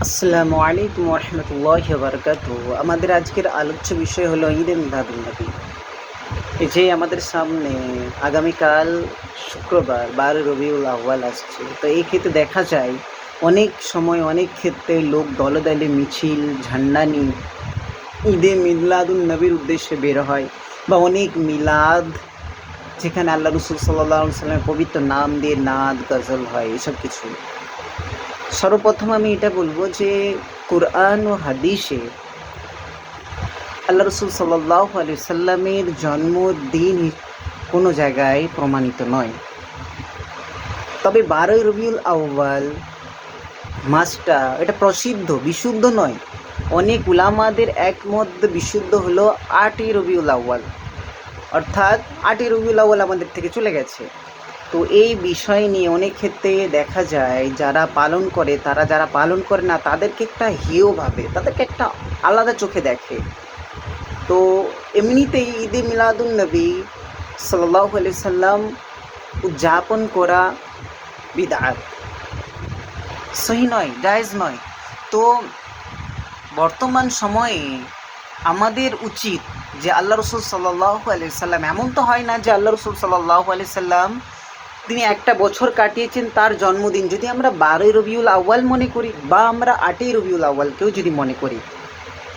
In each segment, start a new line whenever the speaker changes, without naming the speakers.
আসসালামু আলাইকুম রহমতুল্লাহি ওয়া বারাকাতুহু। আমাদের আজকের আলোচ্য বিষয় হলো ঈদে মিলাদুন্নবী। এই যে আমাদের সামনে আগামীকাল শুক্রবার ১২ রবিউল আউয়াল আসছে, তো এই ক্ষেত্রে দেখা যায় অনেক সময় অনেক ক্ষেত্রে লোক দলে দলে মিছিল ঝান্ডা নিয়ে ঈদে মিলাদুন্নবীর উদ্দেশ্যে বের হয়, বা অনেক মিলাদ যেখানে আল্লাহ রসুল সাল্লাল্লাহু আলাইহি সাল্লামের পবিত্র নাম দিয়ে নাদ গজল হয়, এসব কিছু। সর্বপ্রথম আমি এটা বলবো যে কোরআন ও হাদিসে আল্লাহ রসুল সাল্লাল্লাহু আলাইহি সাল্লামের জন্মদিন কোনো জায়গায় প্রমাণিত নয়। তবে ১২ই রবিউল আউয়াল মাসটা এটা প্রসিদ্ধ, বিশুদ্ধ নয়। অনেক উলামাদের একমত বিশুদ্ধ হলো ৮ই রবিউল আউয়াল, অর্থাৎ ৮ই রবিউল আউয়াল আমাদের থেকে চলে গেছে। তো এই বিষয় নিয়ে অনেক ক্ষেত্রে দেখা যায় যারা পালন করে, তারা যারা পালন করে না তাদেরকে একটা হেয় ভাবে, তাদেরকে একটা আলাদা চোখে দেখে। তো এমনিতেই ঈদে মিলাদুন্নবী সাল্লাল্লাহু আলাইহি সাল্লাম উদযাপন করা বিদআত, সহি নয়, জায়েজ নয়। তো বর্তমান সময়ে আমাদের উচিত যে আল্লাহ রসুল সাল্লাল্লাহু আলাইহি সাল্লাম, এমন তো হয় না যে আল্লাহ রসুল সাল্লাল্লাহু আলাইহি সাল্লাম তিনি একটা বছর কাটিয়েছেন তার জন্মদিন যদি আমরা ১২ই রবিউল আউয়াল মনে করি, বা আমরা ৮ই রবিউল আউয়ালকেও যদি মনে করি,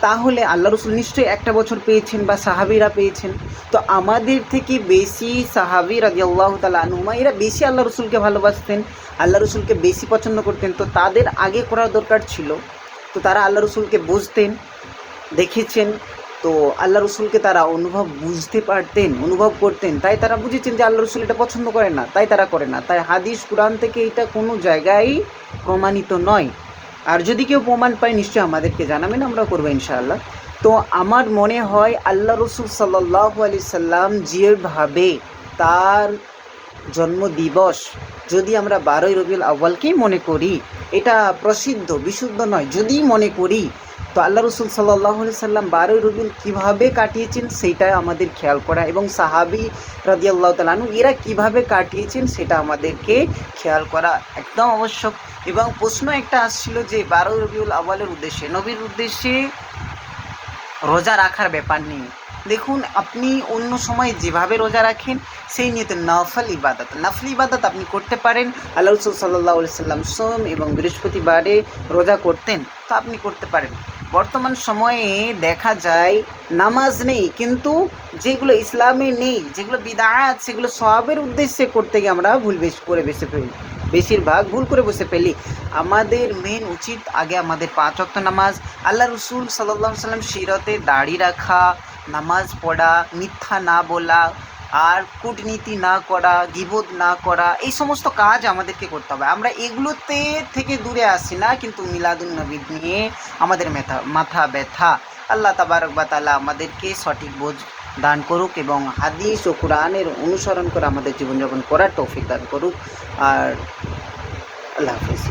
তাহলে আল্লাহ রসুল নিশ্চয়ই একটা বছর পেয়েছেন বা সাহাবিরা পেয়েছেন। তো আমাদের থেকে বেশি সাহাবি রাদিয়াল্লাহু তাআলা আনহুমা এরা বেশি আল্লাহ রসুলকে ভালোবাসতেন, আল্লাহ রসুলকে বেশি পছন্দ করতেন। তো তাদের আগে করার দরকার ছিল। তো তারা আল্লাহ রসুলকে বুঝতেন, দেখেছেন। তো আল্লাহ রসুলকে তারা বুঝতে পারতেন, অনুভব করতেন, তাই তারা বুঝেছেন যে আল্লাহ রসুল এটা পছন্দ করেন না, তাই তারা করে না। তাই হাদিস কুরআন থেকে এটা কোনো জায়গায় প্রমাণিত নয়। আর যদি কেউ প্রমাণ পায় নিশ্চয়ই আমাদেরকে জানাবেন, আমরা করবো ইনশাআল্লাহ। তো আমার মনে হয় আল্লাহ রসুল সাল্লাল্লাহু আলাইহি সাল্লাম যেভাবে তার জন্মদিবস যদি আমরা ১২ই রবিউল আউয়ালকেই মনে করি, এটা প্রসিদ্ধ বিশুদ্ধ নয়, যদি মনে করি, তো আল্লাহ রসুল সাল্লাল্লাহু আলাইহি সাল্লাম ১২ই রবিউল কীভাবে কাটিয়েছেন সেইটা আমাদের খেয়াল করা, এবং সাহাবি রাদিয়াল্লাহু তাআলা আনহু এরা কীভাবে কাটিয়েছেন সেটা আমাদেরকে খেয়াল করা একদম আবশ্যক। এবং প্রশ্ন একটা আসছিল যে ১২ই রবিউল আউয়ালের উদ্দেশ্যে, নবীর উদ্দেশ্যে রোজা রাখার ব্যাপার নেই। দেখুন, আপনি অন্য সময় যেভাবে রোজা রাখেন সেই নিয়তে নফল ইবাদত আপনি করতে পারেন। আল্লাহ রসুল সাল্লাল্লাহু আলাইহি সাল্লাম সোম এবং বৃহস্পতিবারে রোজা করতেন, তো আপনি করতে পারেন। বর্তমান সময়ে দেখা যায় নামাজ নেই, কিন্তু যেগুলো ইসলামে নেই, যেগুলো বিদআত, সেগুলো সওয়াবের উদ্দেশ্যে করতে গিয়ে আমরা বেশিরভাগ ভুল করে বসে ফেলি। আমাদের মেন উচিত আগে আমাদের ৫ ওয়াক্ত নামাজ, আল্লাহ রসুল সাল্লাল্লাহু আলাইহি সাল্লাম সিরতে দাড়ি রাখা, নামাজ পড়া, মিথ্যা না বলা, আর কূটনীতি না করা, গীবত না করা, এই সমস্ত কাজ আমাদেরকে করতে হবে। আমরা এগুলোতে থেকে দূরে আসি না, কিন্তু মিলাদুন্নবী নিয়ে আমাদের মাথা ব্যথা। আল্লাহ তাবারক ওয়া তাআলা আমাদেরকে সঠিক বোঝ দান করুক এবং হাদিস ও কোরআনের অনুসরণ করে আমাদের জীবনযাপন করার তৌফিক দান করুক। আর আল্লাহ হাফিজ।